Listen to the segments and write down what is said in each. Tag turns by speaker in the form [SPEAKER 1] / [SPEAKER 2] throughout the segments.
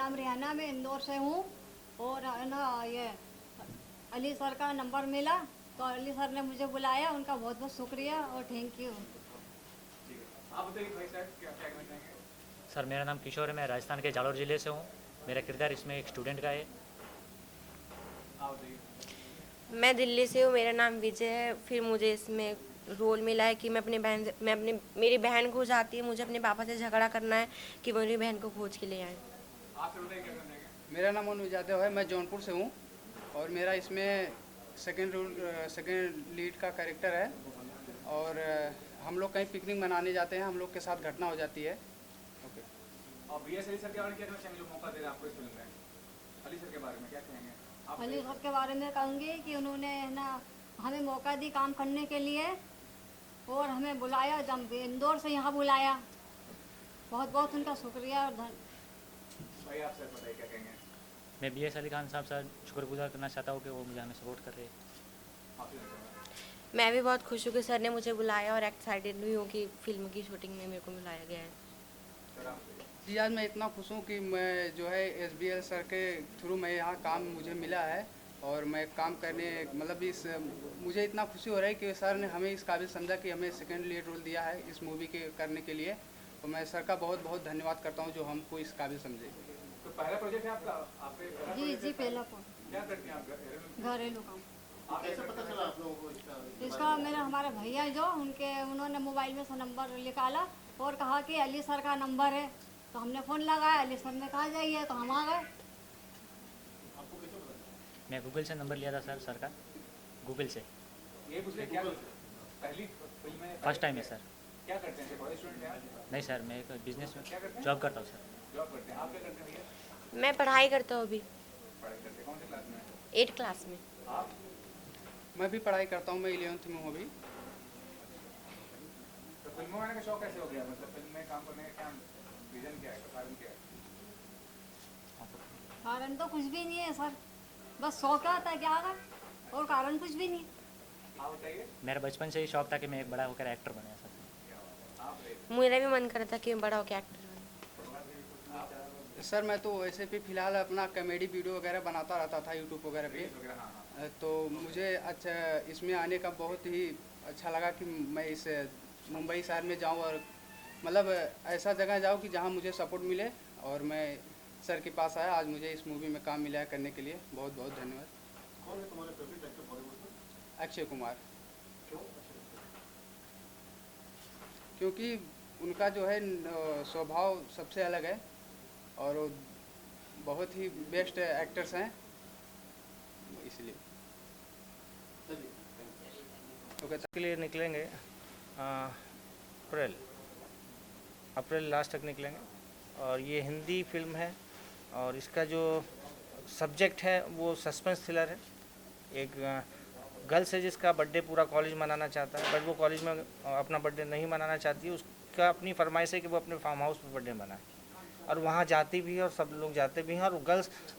[SPEAKER 1] नाम रिहाना, मैं इंदौर से हूँ। और है ना ये अली सर का नंबर मिला, तो अली सर ने मुझे बुलाया, उनका बहुत बहुत शुक्रिया और थैंक यू।
[SPEAKER 2] आप बताइए भाई साहब क्या क्या कहना चाहेंगे।
[SPEAKER 3] सर मेरा नाम किशोर है, मैं राजस्थान के जालोर ज़िले से हूँ। मेरा किरदार इसमें एक स्टूडेंट का है।
[SPEAKER 2] आप बताइए।
[SPEAKER 4] मैं दिल्ली से हूँ, मेरा नाम विजय है। फिर मुझे इसमें रोल मिला है कि मेरी बहन खो जाती है, मुझे अपने पापा से झगड़ा करना है कि वो मेरी बहन को खोज के ले आए।
[SPEAKER 2] आप सर बताइए क्या कहना चाहेंगे।
[SPEAKER 5] मेरा नाम अनुज यादव है, मैं जौनपुर से हूँ और मेरा इसमें सेकंड लीड का कैरेक्टर है। और हम लोग कहीं पिकनिक मनाने जाते हैं, हम लोग के साथ घटना हो जाती है। ओके।
[SPEAKER 2] और बी एस अली सर के बारे में क्या कहना चाहेंगे जो मौका दे रहे हैं आपको इस फिल्म में। अली सर के बारे में क्या कहेंगे आप।
[SPEAKER 1] अली सर के बारे में कहूँगी कि उन्होंने है ना हमें मौका दी काम करने के लिए, और हमें बुलाया, जब इंदौर से यहाँ बुलाया। बहुत बहुत उनका शुक्रिया और
[SPEAKER 2] भाई आप सर बताइए क्या कहेंगे।
[SPEAKER 3] मैं BS अली खान साहब सर शुक्रगुजार करना चाहता हूँ कि वो मुझे हमें सपोर्ट कर रहे हैं।
[SPEAKER 2] आप सर बताइए।
[SPEAKER 4] मैं भी बहुत खुश हूँ कि सर ने मुझे बुलाया और एक्साइटेड भी हूँ कि फिल्म की शूटिंग में मेरे को बुलाया गया है।
[SPEAKER 2] सर आप बताइए।
[SPEAKER 5] जी, आज मैं इतना खुश हूँ कि मैं जो है SBL सर के थ्रू मैं यहाँ काम मुझे मिला है और मैं काम करने मतलब इस मुझे इतना खुशी हो रहा है कि सर ने हमें इस काबिल समझा कि हमें सेकंड लीड रोल दिया है इस मूवी के करने के लिए। तो मैं सर का बहुत बहुत धन्यवाद करता हूँ जो हमको इस काबिल समझे।
[SPEAKER 2] तो पहला प्रोजेक्ट है आपका, आपके पहला
[SPEAKER 1] जी
[SPEAKER 2] प्रोजेक्ट
[SPEAKER 1] जी
[SPEAKER 2] है?
[SPEAKER 1] पहला
[SPEAKER 2] क्या करते हैं आप
[SPEAKER 1] घरेलू काम।
[SPEAKER 2] आप कैसे पता चला आप लोगों को इसका।
[SPEAKER 1] इसका मेरा हमारे भैया जो उन्होंने मोबाइल में से नंबर निकाला और कहा कि अली सर का नंबर है, तो हमने फ़ोन लगाया, अली सर ने कहा जाइए, तो हम आ गए।
[SPEAKER 3] मैं गूगल से नंबर लिया था सर का, गूगल से।
[SPEAKER 2] ये पूछ रहे क्या पहली फिल्म में
[SPEAKER 3] फर्स्ट टाइम है सर।
[SPEAKER 2] क्या करते हैं कॉलेज स्टूडेंट हैं।
[SPEAKER 3] नहीं सर, मैं एक बिजनेस में
[SPEAKER 2] क्या करते हैं?
[SPEAKER 3] जॉब करता हूँ सर।
[SPEAKER 2] जॉब करते हैं। आप क्या करते हैं भैया।
[SPEAKER 4] मैं पढ़ाई करता हूँ अभी
[SPEAKER 2] पढ़ाई करते हैं। कौन से क्लास में।
[SPEAKER 4] 8 क्लास में।
[SPEAKER 2] आप
[SPEAKER 5] मैं भी पढ़ाई करता हूँ, मैं 11th में हूँ अभी।
[SPEAKER 2] तो फिल्मों में आने का शौक कैसे हो गया, मतलब फिल्म में काम करने का क्या रीजन क्या है, कारण क्या है।
[SPEAKER 1] कारण तो कुछ भी नहीं है सर, बस शौक आता है क्या अगर, और कारण कुछ भी नहीं।
[SPEAKER 2] आप बताइए।
[SPEAKER 3] मेरा बचपन से ही शौक था कि मैं एक बड़ा होकर एक्टर बना सर।
[SPEAKER 2] आप बताइए।
[SPEAKER 4] मेरा भी मन करता कि मैं बड़ा होकर एक्टर बनूं।
[SPEAKER 5] सर मैं तो वैसे भी फ़िलहाल अपना कॉमेडी वीडियो वगैरह बनाता रहता था यूट्यूब वगैरह पे।
[SPEAKER 2] हाँ हाँ।
[SPEAKER 5] तो मुझे अच्छा इसमें आने का बहुत ही अच्छा लगा कि मैं इस मुंबई शहर में जाऊं और मतलब ऐसा जगह जाऊं कि जहां मुझे सपोर्ट मिले, और मैं सर के पास आया। आज मुझे इस मूवी में काम मिला है करने के लिए, बहुत बहुत धन्यवाद।
[SPEAKER 2] कौन है तुम्हारे फेवरेट एक्टर बॉलीवुड में।
[SPEAKER 5] अक्षय कुमार,
[SPEAKER 2] क्यों।
[SPEAKER 5] क्योंकि उनका जो है स्वभाव सबसे अलग है और वो बहुत ही बेस्ट एक्टर्स हैं, इसलिए। ओके।
[SPEAKER 6] के लिए निकलेंगे अप्रैल लास्ट तक निकलेंगे। और ये हिंदी फिल्म है और इसका जो सब्जेक्ट है वो सस्पेंस थ्रिलर है। एक गर्ल्स है जिसका बर्थडे पूरा कॉलेज मनाना चाहता है, बट वो कॉलेज में अपना बर्थडे नहीं मनाना चाहती है। उसका अपनी फरमाइश है कि वो अपने फार्म हाउस पर बर्थडे मनाए, और वहाँ जाती भी है और सब लोग जाते भी हैं, और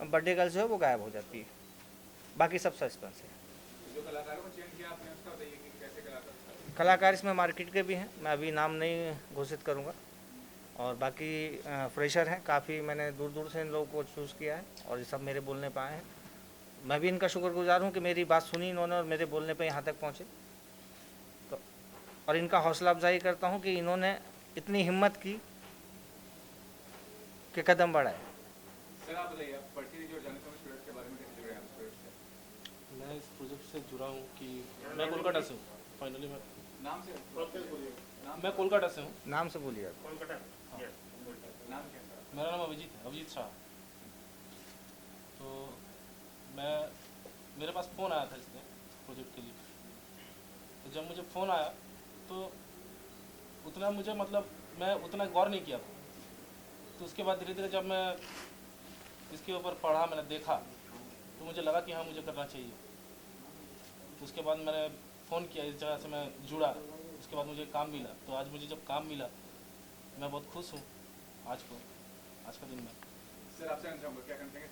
[SPEAKER 6] बर्थडे गर्ल जो है वो गायब हो जाती है। बाकी सब सस्पेंस है।
[SPEAKER 2] जो कलाकारों को चयन किया आपने उसका बताइए कि कैसे
[SPEAKER 6] कलाकार इसमें मार्केट के भी हैं, मैं अभी नाम नहीं घोषित करूँगा। और बाकी फ्रेशर हैं काफ़ी, मैंने दूर दूर से इन लोगों को चूज़ किया है और ये सब मेरे बोलने पे आए हैं। मैं भी इनका शुक्रगुजार हूँ कि मेरी बात सुनी इन्होंने और मेरे बोलने पे यहाँ तक पहुँचे। तो और इनका हौसला अफजाई करता हूँ कि इन्होंने इतनी हिम्मत की कि कदम बढ़ाए।
[SPEAKER 2] सर आप बताइए, आप पढ़ती जो जनता में स्टूडेंट के बारे में कैसे जुड़े आप स्टूडेंट से।
[SPEAKER 7] मैं इस प्रोजेक्ट से जुड़ा हूँ कि मैं कोलकाता से हूँ। फाइनली मैं
[SPEAKER 2] नाम से बोलिए। नाम
[SPEAKER 7] मैं कोलकाता से हूँ।
[SPEAKER 6] नाम से बोलिए।
[SPEAKER 2] नाम क्या है सर।
[SPEAKER 7] मेरा नाम अभिजीत शाह। तो मेरे पास फ़ोन आया था इसमें प्रोजेक्ट के लिए। तो जब मुझे फ़ोन आया तो उतना मुझे मतलब मैं उतना गौर नहीं किया था। तो उसके बाद धीरे धीरे जब मैं इसके ऊपर पढ़ा, मैंने देखा, तो मुझे लगा कि हाँ मुझे करना चाहिए। तो उसके बाद मैंने फ़ोन किया, इस जगह से मैं जुड़ा। उसके बाद मुझे काम मिला। तो आज मुझे जब काम मिला मैं बहुत खुश हूँ आज का दिन में।
[SPEAKER 2] सर आपसे जानना चाहूँगा क्या कहते हैं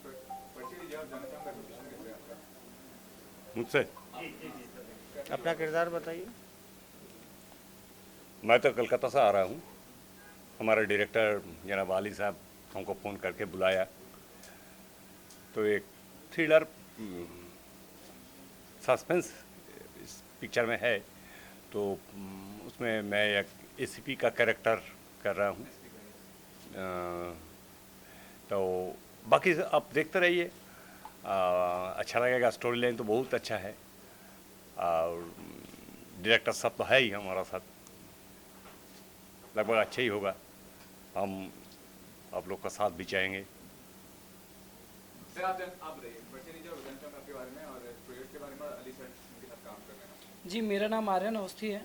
[SPEAKER 2] पर्ची दीजिए और जानना चाहूँगा एडमिशन कैसे हुआ आपका।
[SPEAKER 8] मुझसे
[SPEAKER 6] अपना किरदार बताइए।
[SPEAKER 8] मैं तो कलकत्ता से आ रहा हूँ। हमारे डायरेक्टर जनाब वाली साहब हमको फ़ोन करके बुलाया तो एक थ्रिलर सस्पेंस इस पिक्चर में है। तो उसमें मैं एक एसीपी का कैरेक्टर कर रहा हूँ। तो बाकी आप देखते रहिए, अच्छा लगेगा। स्टोरी लाइन तो बहुत अच्छा है और डायरेक्टर साहब तो है ही हमारा साथ, लगभग अच्छा ही होगा। हम आप लोग का साथ भी चाहेंगे।
[SPEAKER 2] सर आप बताइए बच्चे जो जनता के बारे में और प्रोजेक्ट के बारे में, अली सर उनके साथ काम कर रहे हैं।
[SPEAKER 7] जी, मेरा नाम आर्यन अवस्थी है।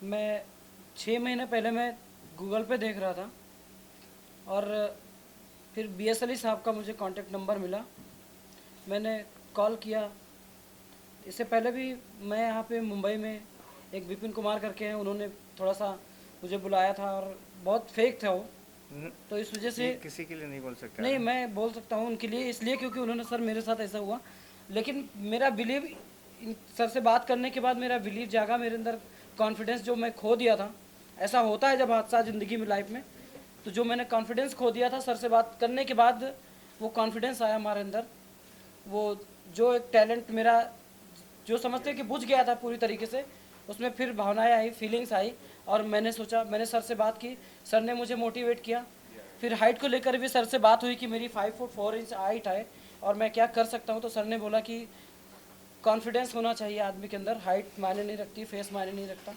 [SPEAKER 7] मैं 6 महीने पहले मैं गूगल पे देख रहा था और फिर BS अली साहब का मुझे कांटेक्ट नंबर मिला। मैंने कॉल किया। इससे पहले भी मैं यहाँ पे मुंबई में एक विपिन कुमार करके हैं, उन्होंने थोड़ा सा मुझे बुलाया था और बहुत फेक था वो, तो इस वजह से
[SPEAKER 6] ये किसी के लिए नहीं बोल सकते।
[SPEAKER 7] नहीं, मैं बोल सकता हूँ उनके लिए, इसलिए क्योंकि उन्होंने सर मेरे साथ ऐसा हुआ। लेकिन मेरा बिलीव, सर से बात करने के बाद मेरा बिलीव जागा मेरे अंदर, कॉन्फिडेंस जो मैं खो दिया था। ऐसा होता है जब हादसा ज़िंदगी में, लाइफ में, तो जो मैंने कॉन्फिडेंस खो दिया था, सर से बात करने के बाद वो कॉन्फिडेंस आया हमारे अंदर। वो जो एक टैलेंट मेरा जो समझते हैं कि बुझ गया था पूरी तरीके से, उसमें फिर भावनाएं आई, फीलिंग्स आई और मैंने सोचा, मैंने सर से बात की, सर ने मुझे मोटिवेट किया। फिर हाइट को लेकर भी सर से बात हुई कि मेरी 5 फुट 4 इंच हाइट है और मैं क्या कर सकता हूँ। तो सर ने बोला कि कॉन्फिडेंस होना चाहिए आदमी के अंदर, हाइट मायने नहीं रखती, फेस मायने नहीं रखता।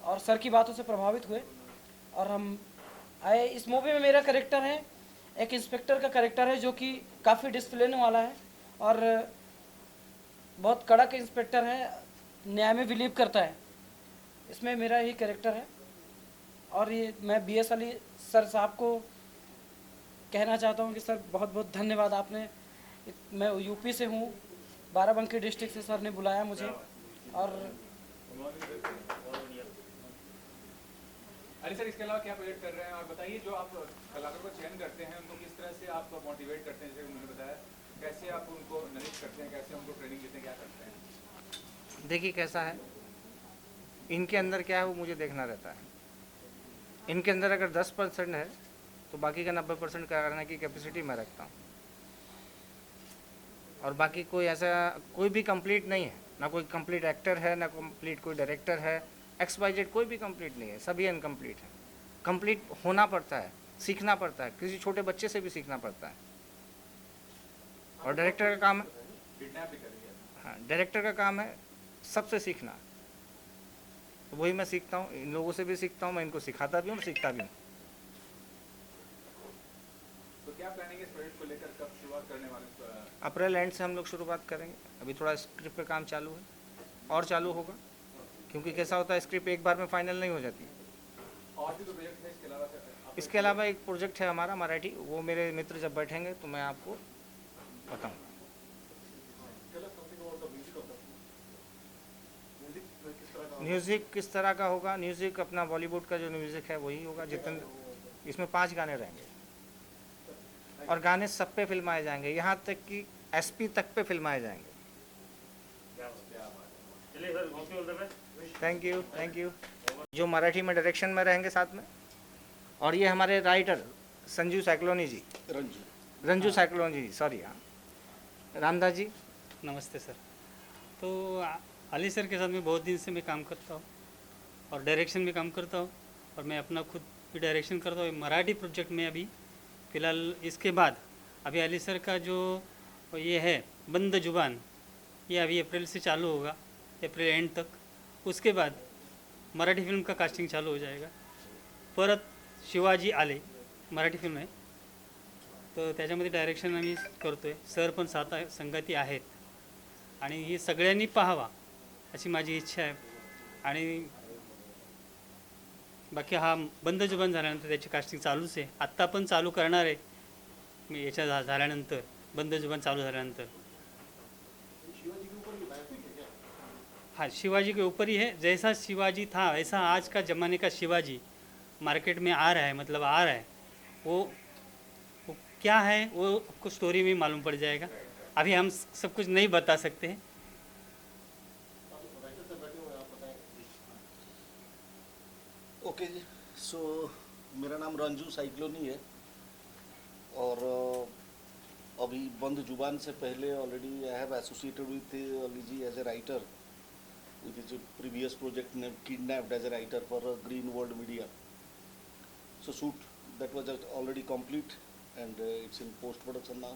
[SPEAKER 7] और सर की बातों से प्रभावित हुए और हम आए। इस मूवी में मेरा करेक्टर है एक इंस्पेक्टर का करेक्टर है जो कि काफ़ी डिसिप्लिन वाला है और बहुत कड़क इंस्पेक्टर है, न्याय में बिलीव करता है। इसमें मेरा यही कैरेक्टर है। और ये मैं BS अली सर साहब को कहना चाहता हूँ कि सर बहुत बहुत धन्यवाद आपने। मैं यूपी से हूँ, बाराबंकी डिस्ट्रिक्ट से सर ने बुलाया मुझे। और
[SPEAKER 2] अली सर इसके अलावा क्या प्रोजेक्ट कर रहे हैं और बताइए, जो आप कलाकारों को चयन करते हैं उनको किस तरह से आप मोटिवेट करते हैं, जैसे उन्होंने बताया, कैसे आप उनको नरिश करते हैं, कैसे उनको ट्रेनिंग देते हैं, क्या करते हैं?
[SPEAKER 6] देखिए कैसा है, इनके अंदर क्या है वो मुझे देखना रहता है। इनके अंदर अगर 10% है तो बाकी का 90% करने की कैपेसिटी मैं रखता हूँ। और बाकी कोई ऐसा कोई भी कंप्लीट नहीं है, ना कोई कंप्लीट एक्टर है, ना कंप्लीट कोई डायरेक्टर है, XYZ कोई भी कंप्लीट नहीं है, सभी अनकम्प्लीट है। कंप्लीट होना पड़ता है, सीखना पड़ता है, किसी छोटे बच्चे से भी सीखना पड़ता है। और डायरेक्टर का काम है,
[SPEAKER 2] किडनैप भी कर लिया।
[SPEAKER 6] हाँ, डायरेक्टर का काम है सबसे सीखना। तो वही मैं सीखता हूँ, इन लोगों से भी सीखता हूँ, मैं इनको सिखाता भी हूँ, सीखता भी हूँ।
[SPEAKER 2] तो क्या प्लानिंग है इस प्रोजेक्ट को लेकर, कब शुरुआत करने वाले हैं?
[SPEAKER 6] अप्रैल एंड से हम लोग शुरुआत करेंगे। अभी थोड़ा स्क्रिप्ट पे काम चालू है और चालू होगा, क्योंकि कैसा होता है स्क्रिप्ट एक बार में फाइनल नहीं हो जाती।
[SPEAKER 2] और भी तो प्रोजेक्ट है इसके अलावा सर?
[SPEAKER 6] इसके अलावा एक प्रोजेक्ट है हमारा मराठी, वो मेरे मित्र जब बैठेंगे तो मैं आपको बताऊँगा। म्यूज़िक किस तरह का होगा? म्यूज़िक अपना बॉलीवुड का जो म्यूज़िक है वही होगा। जितने इसमें 5 गाने रहेंगे और गाने सब पे फिल्माए जाएंगे, यहाँ तक कि SP तक पे फिल्माए जाएंगे। Thank you, thank you. जो मराठी में डायरेक्शन में रहेंगे साथ में, और ये हमारे राइटर संजू साइक्लोनी जी, रंजू साइक्लोनी जी, सॉरी, हाँ, रामदास जी।
[SPEAKER 9] नमस्ते सर। तो अली सर के साथ में बहुत दिन से मैं काम करता हूँ और डायरेक्शन में काम करता हूँ और मैं अपना खुद भी डायरेक्शन करता हूँ। मराठी प्रोजेक्ट में अभी फ़िलहाल इसके बाद अभी अली सर का जो ये है बंद जुबान, ये अभी अप्रैल से चालू होगा, अप्रैल एंड तक। उसके बाद मराठी फिल्म का कास्टिंग चालू हो जाएगा। परत शिवाजी आले मराठी फिल्म आहे, तर त्याच्यामध्ये डायरेक्शन आम्ही करतो आहे। सर पण संगती आहेत आणि ही सगळ्यांनी पाहावा अशी माझी इच्छा आहे। आणि बाकी हा बंद जुबान झाल्यानंतर त्याची कास्टिंग चालूच आहे, आत्ता पण चालू करणार आहे मी याच्या झाल्यानंतर, बंद जुबान चालू झाल्यानंतर। हाँ, शिवाजी के ऊपर ही है। जैसा शिवाजी था वैसा आज का ज़माने का शिवाजी मार्केट में आ रहा है, मतलब आ रहा है। वो क्या है वो आपको स्टोरी में मालूम पड़ जाएगा। अभी हम सब कुछ नहीं बता सकते हैं।
[SPEAKER 10] ओके जी, सो मेरा नाम रंजू साइक्लोनी है और अभी बंद जुबान से पहले already I have associated with Ali ji as a writer with his previous project named Kidnapped as a writer for Green World Media. So shoot that was just already complete and it's in post production now.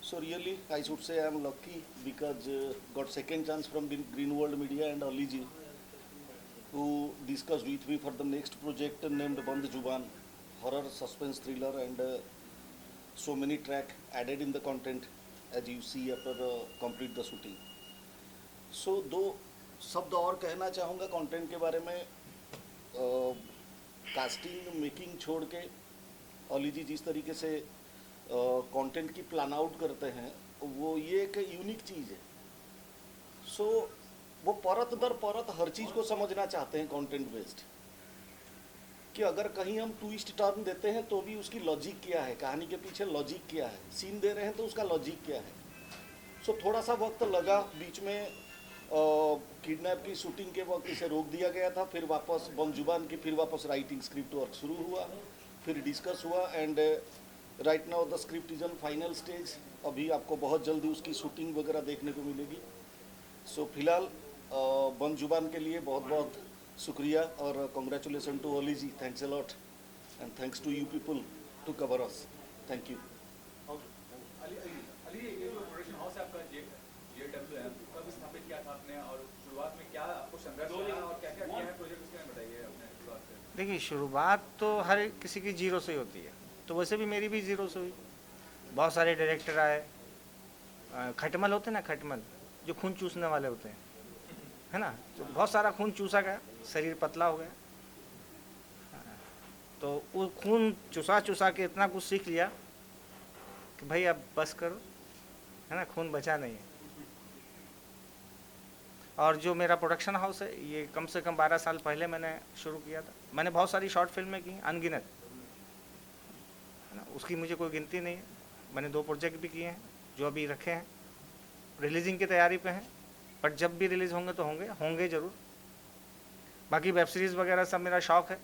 [SPEAKER 10] So really I should say I am lucky because got second chance from Green World Media and Ali ji who discussed with me for the next project named Band Juban, horror suspense thriller and so many track added in the content as you see after complete the shooting. So दो शब्द और कहना चाहूँगा content के बारे में। Casting making छोड़ के अली जी जिस तरीके से कंटेंट की प्लान आउट करते हैं वो ये एक यूनिक चीज़ है। सो वो परत दर परत हर चीज़ को समझना चाहते हैं कंटेंट बेस्ड, कि अगर कहीं हम ट्विस्ट टर्न देते हैं तो भी उसकी लॉजिक क्या है, कहानी के पीछे लॉजिक क्या है, सीन दे रहे हैं तो उसका लॉजिक क्या है। सो थोड़ा सा वक्त लगा, बीच में किडनैप की शूटिंग के वक्त इसे रोक दिया गया था, फिर वापस बंद जुबान की फिर वापस राइटिंग स्क्रिप्ट वर्क शुरू हुआ, फिर डिस्कस हुआ and right now the script is on final stage. अभी आपको बहुत जल्दी उसकी शूटिंग वगैरह देखने को मिलेगी। सो फिलहाल बंद जुबान के लिए बहुत बहुत शुक्रिया और congratulation to Ali ji, thanks a lot and thanks to you people to cover us, thank you.
[SPEAKER 2] Ali ये जो प्रोडक्शन हाउस है आपका JW कब स्थापित किया था आपने और शुरुआत में क्या आपको संघर्ष रहा और क्या क्या किया है प्रोजेक्ट, उसके बारे में बताइए अपने शुरुआत से।
[SPEAKER 6] देखिए शुरुआत तो हर किसी की जीरो से ही होती है, तो वैसे भी मेरी भी जीरो से हुई। बहुत सारे डायरेक्टर आए, खटमल होते हैं ना, खटमल जो खून चूसने वाले होते हैं, है ना, तो बहुत सारा खून चूसा गया, शरीर पतला हो गया, तो वो खून चुसा चुसा के इतना कुछ सीख लिया कि भाई अब बस करो, है ना, खून बचा नहीं है। और जो मेरा प्रोडक्शन हाउस है ये कम से कम 12 साल पहले मैंने शुरू किया था। मैंने बहुत सारी शॉर्ट फिल्में की, अनगिनत, है ना, उसकी मुझे कोई गिनती नहीं है। मैंने 2 प्रोजेक्ट भी किए हैं जो अभी रखे हैं, रिलीजिंग की तैयारी पे हैं, बट जब भी रिलीज़ होंगे तो होंगे ज़रूर। बाकी वेब सीरीज़ वगैरह सब मेरा शौक़ है,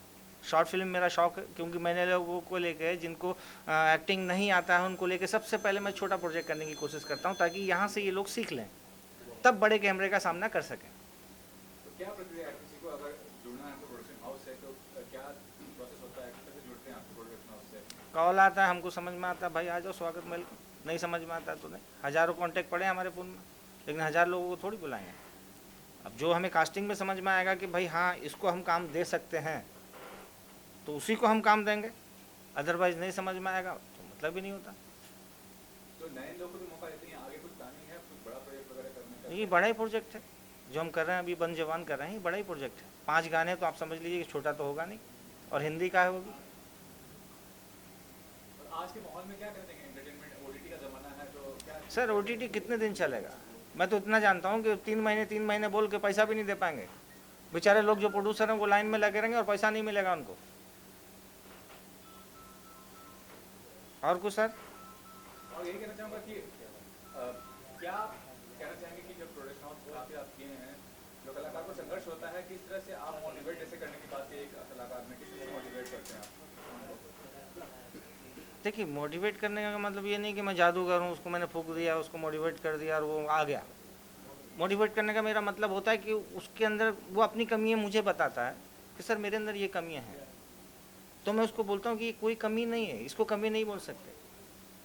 [SPEAKER 6] शॉर्ट फिल्म मेरा शौक़ है, क्योंकि मैंने लोगों को लेके जिनको एक्टिंग नहीं आता है उनको लेके सबसे पहले मैं छोटा प्रोजेक्ट करने की कोशिश करता हूँ, ताकि यहाँ से ये लोग सीख लें, तब बड़े कैमरे का सामना कर सकें।
[SPEAKER 2] तो क्या प्रक्रिया है किसी को अगर जुड़ना है तो प्रोडक्शन हाउस से, तो क्या प्रोसेस होता है, कैसे जुड़ते हैं आप प्रोडक्शन हाउस से?
[SPEAKER 6] कॉल आता है, हमको समझ में आता है भाई आ जाओ, स्वागत वेलकम, नहीं समझ में आता है तो नहीं। हज़ारों कॉन्टैक्ट पड़े हैं हमारे फ़ोन में, लेकिन 1000 लोगों को थोड़ी बुलाएंगे। अब जो हमें कास्टिंग में समझ में आएगा कि भाई हाँ इसको हम काम दे सकते हैं तो उसी को हम काम देंगे, अदरवाइज नहीं समझ में आएगा तो मतलब ही नहीं होता।
[SPEAKER 2] तो नए लोगों को भी मौका देते हैं, आगे कुछ प्लानिंग है, कुछ बड़ा प्रोजेक्ट वगैरह करने का?
[SPEAKER 6] ये बड़ा ही प्रोजेक्ट है जो हम कर रहे हैं, अभी बंद जवान कर रहे हैं, ये बड़ा ही प्रोजेक्ट है। 5 गाने तो आप समझ लीजिए कि छोटा तो होगा नहीं, और हिंदी का है वो भी।
[SPEAKER 2] आज के माहौल में क्या करते हैं, एंटरटेनमेंट OTT का ज़माना है, तो क्या
[SPEAKER 6] सर OTT कितने दिन चलेगा? मैं तो इतना जानता हूँ कि 3 महीने बोल के पैसा भी नहीं दे पाएंगे बेचारे लोग। जो प्रोड्यूसर हैं वो लाइन में लगे रहेंगे और पैसा नहीं मिलेगा उनको। और कुछ सर?
[SPEAKER 2] और यही कहना चाहूँगा कि क्या कहना चाहेंगे कि जब प्रोडक्शन हाउस काफ़ी आप किए हैं, जो कलाकार को संघर्ष होता है, किस तरह से आप मोटिवेट जैसे करने की बात है, एक कलाकार में किस तरह से मोटिवेट करते हैं आप?
[SPEAKER 6] देखिए मोटिवेट करने का मतलब ये नहीं कि मैं जादूगर हूँ, उसको मैंने फूंक दिया, उसको मोटिवेट कर दिया और वो आ गया। मोटिवेट करने का मेरा मतलब होता है कि उसके अंदर वो अपनी कमियाँ मुझे बताता है कि सर मेरे अंदर ये कमियाँ हैं, तो मैं उसको बोलता हूँ कि ये कोई कमी नहीं है, इसको कमी नहीं बोल सकते,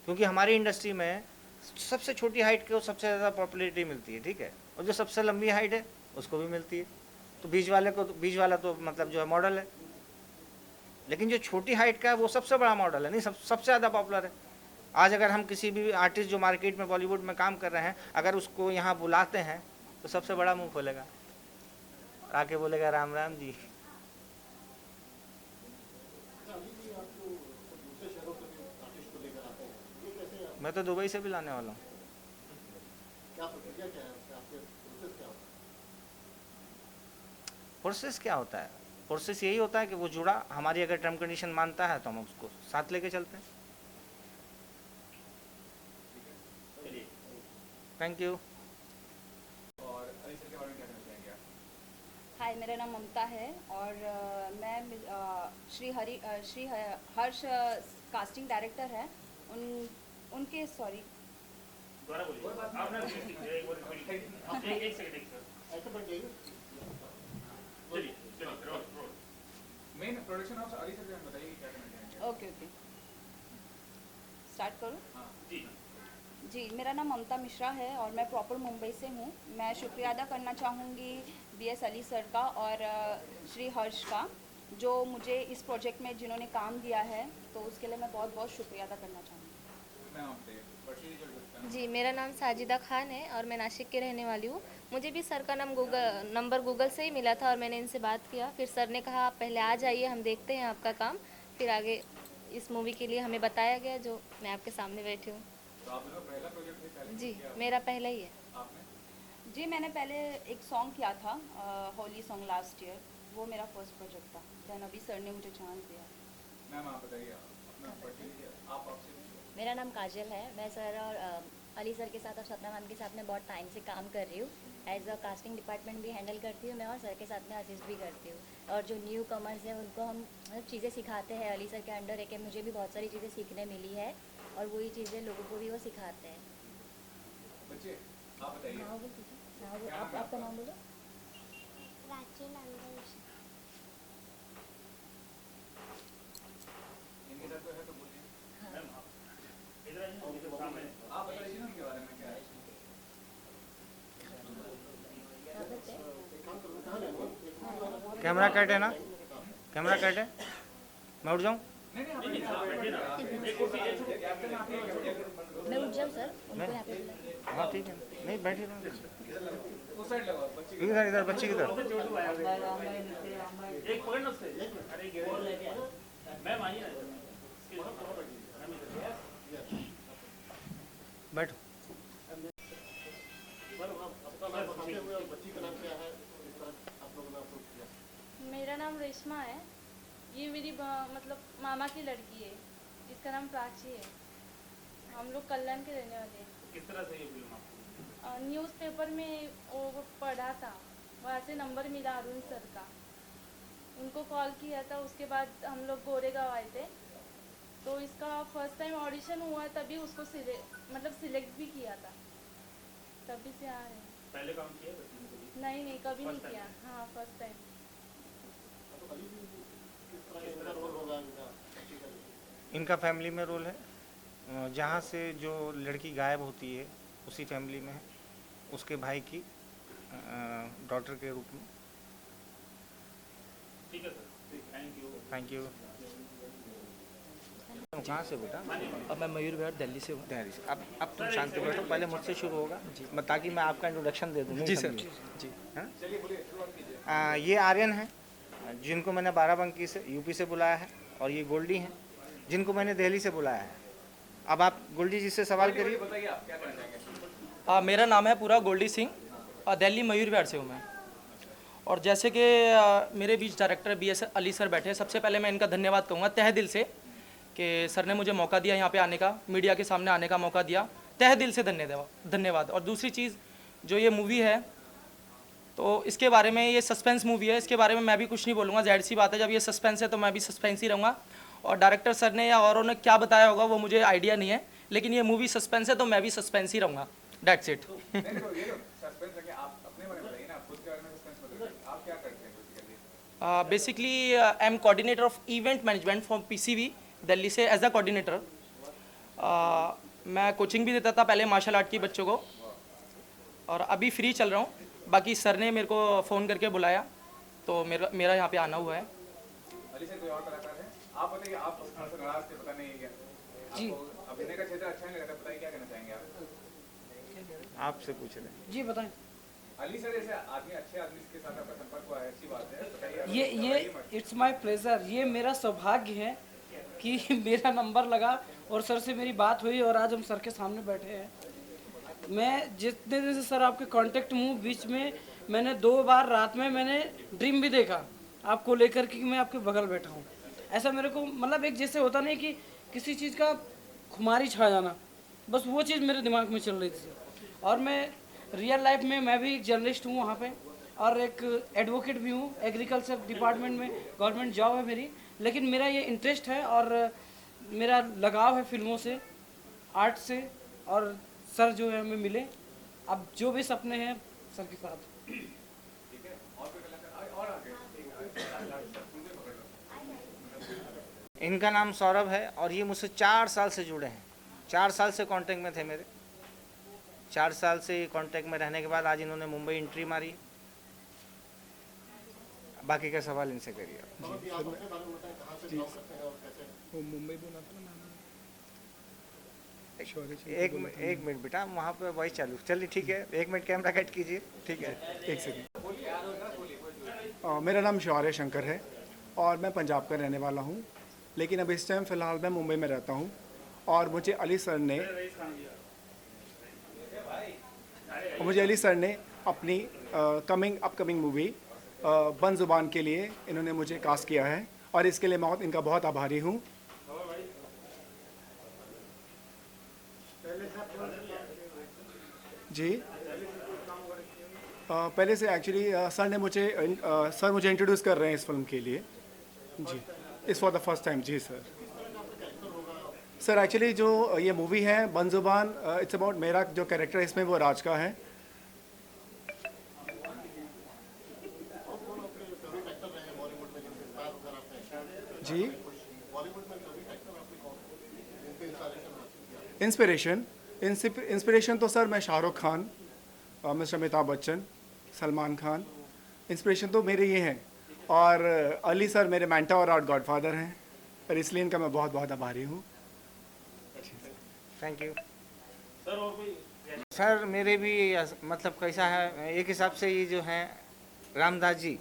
[SPEAKER 6] क्योंकि हमारी इंडस्ट्री में सबसे छोटी हाइट को सबसे ज़्यादा पॉपुलैरिटी मिलती है, ठीक है, और जो सबसे लंबी हाइट है उसको भी मिलती है। तो बीच वाला तो मतलब जो है मॉडल है, लेकिन जो छोटी हाइट का है वो सबसे बड़ा मॉडल है, नहीं सबसे ज़्यादा पॉपुलर है। आज अगर हम किसी भी आर्टिस्ट जो मार्केट में बॉलीवुड में काम कर रहे हैं, अगर उसको यहाँ बुलाते हैं तो सबसे बड़ा मुंह खोलेगा, आके बोलेगा राम राम जी। मैं तो दुबई से भी लाने वाला हूँ। प्रोसेस क्या होता है? प्रोसेस यही होता है कि वो जुड़ा, हमारी अगर टर्म कंडीशन मानता है तो हम उसको साथ लेके चलते हैं। Thank you.
[SPEAKER 2] और अली सर के बारे में क्या कहना चाहेंगे आप?
[SPEAKER 11] हाय, मेरा नाम ममता है और मैं श्री हर्ष कास्टिंग डायरेक्टर है, उनके sorry
[SPEAKER 2] main production house Ali sir बताइए कि क्या करना चाहेंगे।
[SPEAKER 11] ओके ओके स्टार्ट करूँ।
[SPEAKER 2] हाँ
[SPEAKER 11] जी, मेरा नाम ममता मिश्रा है और मैं प्रॉपर मुंबई से हूँ। मैं शुक्रिया अदा करना चाहूँगी BS अली सर का और श्री हर्ष का, जो मुझे इस प्रोजेक्ट में जिन्होंने काम दिया है, तो उसके लिए मैं बहुत बहुत शुक्रिया अदा करना चाहूँगी।
[SPEAKER 2] मैं आपसे वर्षी जो
[SPEAKER 12] जी, मेरा नाम साजिदा खान है और मैं नासिक के रहने वाली हूँ। मुझे भी सर का नंबर गूगल से ही मिला था और मैंने इनसे बात किया। फिर सर ने कहा आप पहले आ जाइए, हम देखते हैं आपका काम, फिर आगे इस मूवी के लिए हमें बताया गया, जो मैं आपके सामने बैठी हूँ।
[SPEAKER 2] तो आप लोग पहला प्रोजेक्ट है पहले
[SPEAKER 12] जी, मेरा पहला ही है।
[SPEAKER 2] आपने
[SPEAKER 11] जी, मैंने पहले एक सॉन्ग किया था, होली सॉन्ग लास्ट ईयर, वो मेरा फर्स्ट प्रोजेक्ट था। देन अभी सर ने मुझे चांस दिया।
[SPEAKER 2] मैम आप बताइए अपना वर्षी आप आपसे
[SPEAKER 13] मेरा नाम काजल है। मैं सर और अली सर के साथ और सपना मैम के साथ में बहुत टाइम से काम कर रही हूँ। एज अ कास्टिंग डिपार्टमेंट भी हैंडल करती हूँ मैं, और सर के साथ में असिस्ट भी करती हूँ। और जो न्यू कमर्स हैं उनको हम चीज़ें सिखाते हैं। अली सर के अंडर है कि मुझे भी बहुत सारी चीज़ें सीखने मिली है, और वही चीज़ें लोगों को भी वो सिखाते हैं।
[SPEAKER 2] बच्चे आप बताइए।
[SPEAKER 13] हाँ, वो आपका नाम बोलो।
[SPEAKER 2] इनके साथ कोई है तो बोलिए। आप बताइए ना उनके बारे में क्या है।
[SPEAKER 6] कैमरा कट है ना, कैमरा कट है, मैं उठ जाऊँ?
[SPEAKER 13] मैं उठ जाऊँ सर? उनको यहाँ पे बुलाइए।
[SPEAKER 6] हाँ ठीक है, नहीं बैठे रहो।
[SPEAKER 2] उस साइड लगाओ बच्चे
[SPEAKER 6] इधर इधर बच्ची किधर? बैठो।
[SPEAKER 12] मेरा नाम रेशमा है। ये मेरी मतलब मामा की लड़की है, जिसका नाम प्राची है। हम लोग कल्याण के रहने वाले हैं।
[SPEAKER 7] किस तरह से ये फिल्म आपको?
[SPEAKER 12] न्यूज़पेपर में वो पढ़ा था, वहाँ से नंबर मिला अरुण सर का। उनको कॉल किया था, उसके बाद हम लोग गोरेगांव आए थे। तो इसका फर्स्ट टाइम ऑडिशन हुआ, तभी उसको सिलेक्ट भी किया था, तभी से आ रहे हैं।
[SPEAKER 7] पहले काम किया है बच्ची ने कभी?
[SPEAKER 12] नहीं कभी नहीं
[SPEAKER 7] First time?
[SPEAKER 12] किया। हाँ, फर्स्ट टाइम।
[SPEAKER 6] इनका फैमिली में रोल है, जहाँ से जो लड़की गायब होती है उसी फैमिली में है, उसके भाई की डॉटर के रूप में।
[SPEAKER 7] ठीक है sir, thank you.
[SPEAKER 6] Thank you. कहाँ से बेटा?
[SPEAKER 14] अब मैं मयूर विहार दिल्ली से हूँ।
[SPEAKER 6] दिल्ली से। अब तुम शांति बैठो, पहले मुझसे शुरू होगा ताकि मैं आपका इंट्रोडक्शन दे दूँ।
[SPEAKER 14] जी सर। जी
[SPEAKER 2] चलिए बोलिए शुरुआत कीजिए।
[SPEAKER 6] ये आर्यन है, जिनको मैंने बाराबंकी से यूपी से बुलाया है, और ये गोल्डी हैं जिनको मैंने दिल्ली से बुलाया है। अब आप गोल्डी जी से सवाल करिए।
[SPEAKER 2] बताइए आप क्या करना चाहेंगे।
[SPEAKER 14] मेरा नाम है पूरा गोल्डी सिंह, दिल्ली मयूर विहार से हूँ मैं। और जैसे कि मेरे बीच डायरेक्टर BS अली सर बैठे हैं, सबसे पहले मैं इनका धन्यवाद कहूँगा तहे दिल से कि सर ने मुझे मौका दिया यहाँ पे आने का, मीडिया के सामने आने का मौका दिया। तहे दिल से धन्यवाद। और दूसरी चीज़, जो ये मूवी है तो इसके बारे में, ये सस्पेंस मूवी है, इसके बारे में मैं भी कुछ नहीं बोलूँगा। जाहिर सी बात है, जब ये सस्पेंस है तो मैं भी सस्पेंस ही रहूँगा। और डायरेक्टर सर ने या औरों ने क्या बताया होगा वो मुझे आइडिया नहीं है, लेकिन ये मूवी सस्पेंस है तो मैं भी सस्पेंस ही रहूँगा। That's it. Basically I am coordinator of event management from PCB Delhi से, एज अ कोऑर्डिनेटर। मैं कोचिंग भी देता था पहले मार्शल आर्ट की बच्चों को, और अभी फ्री चल रहा हूँ। बाकी सर ने मेरे को फ़ोन करके बुलाया तो मेरा यहाँ पे आना हुआ है।
[SPEAKER 2] अली सर कोई और कलाकार है? आप बताइए, आप नाराज थे, पता नहीं क्या
[SPEAKER 14] जी,
[SPEAKER 2] अभिनय का क्षेत्र अच्छा नहीं लगा, बताइए क्या कहना चाहेंगे आप?
[SPEAKER 6] आपसे पूछ रहे हैं।
[SPEAKER 14] जी बताएं।
[SPEAKER 2] अली सर जैसे अच्छे आदमी के साथ आपका संपर्क हुआ है, अच्छी बात है, बताइए।
[SPEAKER 14] ये इट्स माय प्लेजर। ये मेरा सौभाग्य है कि मेरा नंबर लगा और सर से मेरी बात हुई और आज हम सर के सामने बैठे हैं। मैं जितने दिन से सर आपके कांटेक्ट में हूँ, बीच में मैंने 2 बार रात में मैंने ड्रीम भी देखा आपको लेकर कि मैं आपके बगल बैठा हूँ। ऐसा मेरे को मतलब एक जैसे होता नहीं कि किसी चीज़ का खुमारी छा जाना, बस वो चीज़ मेरे दिमाग में चल रही थी। और मैं रियल लाइफ में मैं भी एक जर्नलिस्ट हूँ वहाँ पे, और एक एडवोकेट भी हूँ। एग्रीकल्चर डिपार्टमेंट में गवर्नमेंट जॉब है मेरी, लेकिन मेरा ये इंटरेस्ट है और मेरा लगाव है फिल्मों से। आर्ट से, और सर जो है हमें मिले। अब जो भी सपने हैं सर के साथ।
[SPEAKER 2] ठीक है, और कोई कलाकार और आगे
[SPEAKER 6] इनका नाम सौरभ है और ये मुझसे 4 साल से जुड़े हैं। 4 साल से कांटेक्ट में थे मेरे। 4 साल से कांटेक्ट में रहने के बाद आज इन्होंने मुंबई एंट्री मारी। बाकी का सवाल इनसे करिए। एक मिनट बेटा, वहाँ पे वॉइस चालू। चलिए ठीक है, 1 मिनट कैमरा कट कीजिए। ठीक है,
[SPEAKER 15] 1 सेकंड। मेरा नाम शौर्य शंकर है और मैं पंजाब का रहने वाला हूँ, लेकिन अब इस टाइम फ़िलहाल मैं मुंबई में रहता हूँ। और मुझे अली सर ने अपनी अपकमिंग मूवी बन ज़ुबान के लिए इन्होंने मुझे कास्ट किया है और इसके लिए मैं इनका बहुत आभारी हूँ। जी पहले से एक्चुअली सर मुझे इंट्रोड्यूस कर रहे हैं इस फिल्म के लिए। जी, इस फॉर द फर्स्ट टाइम। जी सर एक्चुअली जो ये मूवी है बन ज़ुबान, इट्स अबाउट मेरा जो कैरेक्टर है इसमें वो राज का है। जी, इंस्पिरेशन तो सर मैं शाहरुख खान, मिस्टर अमिताभ बच्चन, सलमान खान, इंस्पिरेशन तो मेरे ये हैं। और अली सर मेरे मेंटर और गॉडफादर हैं, और इसलिए इनका मैं बहुत बहुत आभारी हूँ।
[SPEAKER 6] Thank you sir. मेरे भी मतलब कैसा है, एक हिसाब से ये जो हैं रामदास जी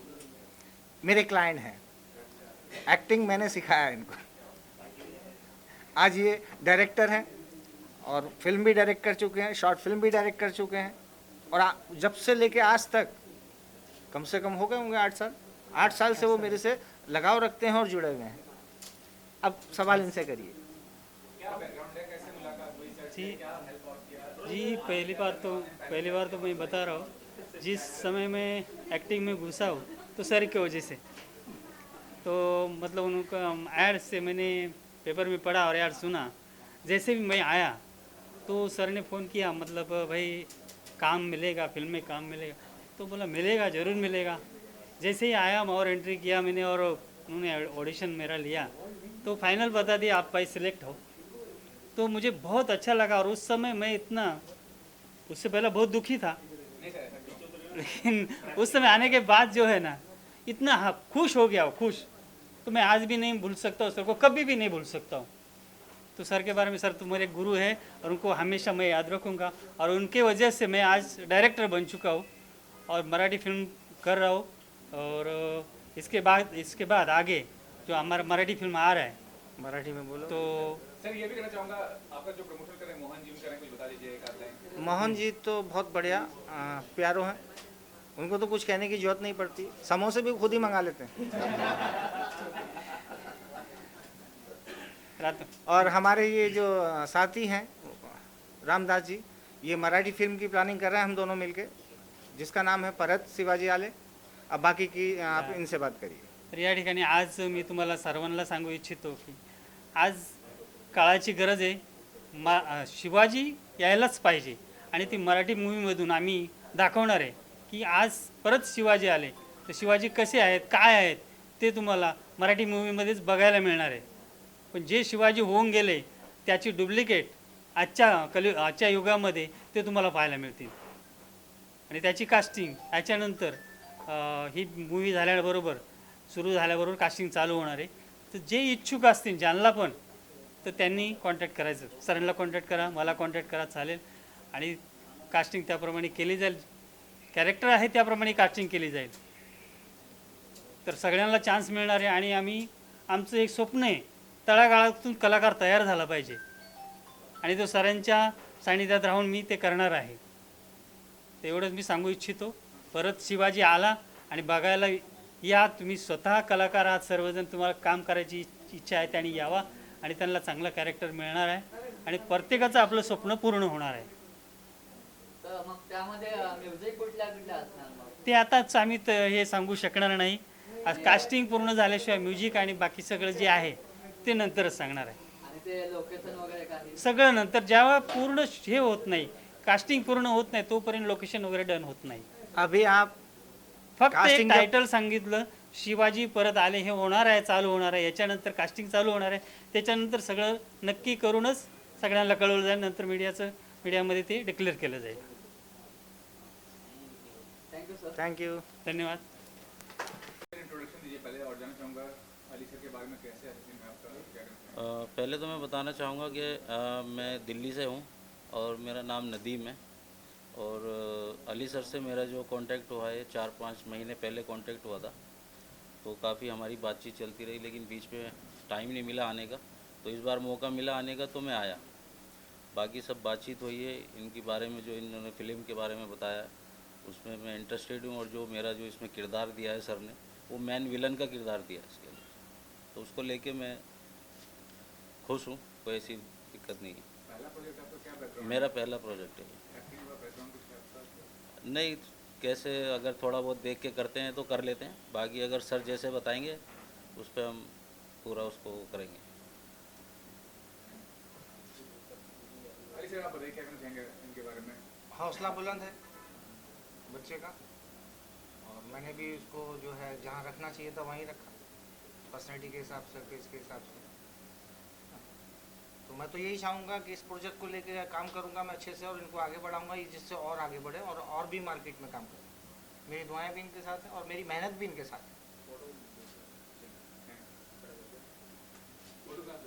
[SPEAKER 6] मेरे क्लाइंट हैं। एक्टिंग मैंने सिखाया इनको। आज ये डायरेक्टर हैं और फिल्म भी डायरेक्ट कर चुके हैं, शॉर्ट फिल्म भी डायरेक्ट कर चुके हैं। और जब से लेके आज तक कम से कम हो गए होंगे 8 साल। 8 साल से वो मेरे से लगाव रखते हैं और जुड़े हुए हैं। अब सवाल इनसे करिए।
[SPEAKER 9] जी पहली बार तो मैं बता रहा हूँ, जिस समय मैं एक्टिंग में घुसा हूँ तो सर की वजह से। तो मतलब उनका ऐड से मैंने पेपर में पढ़ा और यार सुना। जैसे भी मैं आया तो सर ने फ़ोन किया, मतलब भाई काम मिलेगा, फिल्म में काम मिलेगा। तो बोला मिलेगा, ज़रूर मिलेगा। जैसे ही आया और एंट्री किया मैंने और उन्होंने ऑडिशन मेरा लिया तो फाइनल बता दिया आप भाई सिलेक्ट हो। तो मुझे बहुत अच्छा लगा। और उस समय मैं इतना, उससे पहले बहुत दुखी था, लेकिन उस समय आने के बाद जो है ना इतना खुश हो गया, खुश। तो मैं आज भी नहीं भूल सकता हूँ सर को, कभी भी नहीं भूल सकता हूँ। तो सर के बारे में, सर तो मेरे गुरु हैं और उनको हमेशा मैं याद रखूँगा। और उनके वजह से मैं आज डायरेक्टर बन चुका हूँ और मराठी फिल्म कर रहा हूँ। और इसके बाद आगे जो हमारा मराठी फिल्म आ रहा है,
[SPEAKER 6] मराठी में बोलो
[SPEAKER 2] तो सर ये भी कहना चाहूँगा, आपका जो प्रमोशन कर रहे हैं मोहन जी, उनके बारे में कुछ बता दीजिए एक आध लाइन।
[SPEAKER 6] मोहन जी तो बहुत बढ़िया प्यारो हैं, उनको तो कुछ कहने की जरूरत नहीं पड़ती। समोसे भी खुद ही मंगा लेते हैं। और हमारे ये जो साथी हैं रामदास जी, ये मराठी फिल्म की प्लानिंग कर रहे हैं हम दोनों मिलके, जिसका नाम है परत शिवाजी आले। अब बाकी की आप इनसे बात करिए।
[SPEAKER 9] तर या ठिकाणी आज मी तुम्हाला सर्वांना सांगू इच्छितो की आज काळाची गरज आहे। शिवाजी यायलाच पाहिजे आणि ती मराठी मूवीमधून आम्ही दाखवणार आहे की आज परत शिवाजी आले तर शिवाजी कसे आहेत, काय आहेत ते तुम्हाला मराठी मूवीमध्येच बघायला मिळणार आहे। पण जे शिवाजी होऊन गेले त्याची डुप्लिकेट आजच्या युगामध्ये ते तुम्हाला पाहायला मिळतील। आणि त्याची कास्टिंग याच्यानंतर ही मूवी झाल्याबरोबर सुरू झाल्याबरोबर कास्टिंग चालू होणार आहे। तर जे इच्छुक असतील ज्यांना पण, तर त्यांनी कॉन्टॅक्ट करायचं, सरांना कॉन्टॅक्ट करा, मला कॉन्टॅक्ट करा, चालेल। आणि कास्टिंग त्याप्रमाणे केली जाईल, कॅरेक्टर आहे त्याप्रमाणे कास्टिंग केली जाईल। तर सगळ्यांना चान्स मिळणार आहे। आणि आमचं एक स्वप्न आहे, तळागाळातून कलाकार तयार झाला पाहिजे आणि तो सरांच्या सानिध्यात राहून मी ते करणार आहे। तेवढंच मी सांगू इच्छितो। परत शिवाजी आला आणि बघायला या, तुम्ही स्वतः कलाकार आहात सर्वजण, तुम्हाला काम करायची इच्छा आहे त्यांनी यावा आणि त्यांना चांगला कॅरेक्टर मिळणार आहे आणि प्रत्येकाचं आपलं स्वप्न पूर्ण होणार आहे।
[SPEAKER 16] तर मग त्यामध्ये म्युझिक कुठल्या असणार मग?
[SPEAKER 9] ते आताच आम्ही हे सांगू शकणार नाही। आज कास्टिंग पूर्ण झाल्याशिवाय म्युझिक आणि बाकी सगळं जे आहे ते नंतरच सांगणार आहे।
[SPEAKER 16] आणि ते लोकेशन वगैरे काही
[SPEAKER 9] सगळं नंतर जेव्हा पूर्ण हे होत नाही, कास्टिंग पूर्ण होत नाही तोपर्यंत लोकेशन वगैरे डन होत नाही.
[SPEAKER 6] अभी आप
[SPEAKER 9] फक्त एक
[SPEAKER 6] casting
[SPEAKER 9] टायटल सांगितलं, शिवाजी परत आले, हे होणार आहे, चालू होणार आहे, याच्यानंतर कास्टिंग चालू होणार आहे, त्याच्यानंतर सगळं नक्की करूनच सगळ्यांना कळवलं जाईल, नंतर मीडियामध्ये ते डिक्लेअर केलं जाईल.
[SPEAKER 16] Thank you sir.
[SPEAKER 6] Thank you.
[SPEAKER 9] धन्यवाद.
[SPEAKER 2] इंट्रोडक्शन दीजिए पहले और जानना चाहूँगा अली सर के बारे में कैसे असिस्टेंट है आपका क्या कहना चाहेंगे?
[SPEAKER 7] पहले तो मैं बताना चाहूँगा कि मैं दिल्ली से हूँ और मेरा नाम नदीम है और अली सर से मेरा जो कांटेक्ट हुआ है 4-5 महीने पहले कांटेक्ट हुआ था, तो काफ़ी हमारी बातचीत चलती रही, लेकिन बीच में टाइम नहीं मिला आने का, तो इस बार मौका मिला आने का तो मैं आया. बाकी सब बातचीत हुई है इनके बारे में, जो इन्होंने फ़िल्म के बारे में बताया उसमें मैं इंटरेस्टेड हूँ, और जो मेरा जो इसमें किरदार दिया है सर ने, वो मैन विलन का किरदार दिया है इसके अंदर, तो उसको लेके मैं खुश हूँ, कोई ऐसी दिक्कत नहीं है.
[SPEAKER 2] पहला प्रोजेक्ट आपका क्या बैकग्राउंड?
[SPEAKER 7] मेरा पहला प्रोजेक्ट है.
[SPEAKER 2] एक्टिंग का बैकग्राउंड कुछ है आपका?
[SPEAKER 7] नहीं, कैसे अगर थोड़ा बहुत देख के करते हैं तो कर लेते हैं, बाकी अगर सर जैसे बताएंगे उस पर हम पूरा उसको करेंगे.
[SPEAKER 2] अली सर आप बताइए क्या कहना चाहेंगे इनके बारे में?
[SPEAKER 6] हौसला बुलंद है बच्चे का, और मैंने भी उसको जो है जहाँ रखना चाहिए था वहीं रखा, पर्सनैलिटी के हिसाब से, फेस के हिसाब से. तो मैं तो यही चाहूँगा कि इस प्रोजेक्ट को लेकर काम करूँगा मैं अच्छे से, और इनको आगे बढ़ाऊँगा जिससे और आगे बढ़े और भी मार्केट में काम करें. मेरी दुआएं भी इनके साथ हैं और मेरी मेहनत भी इनके साथ है.
[SPEAKER 2] फोटोग्राफ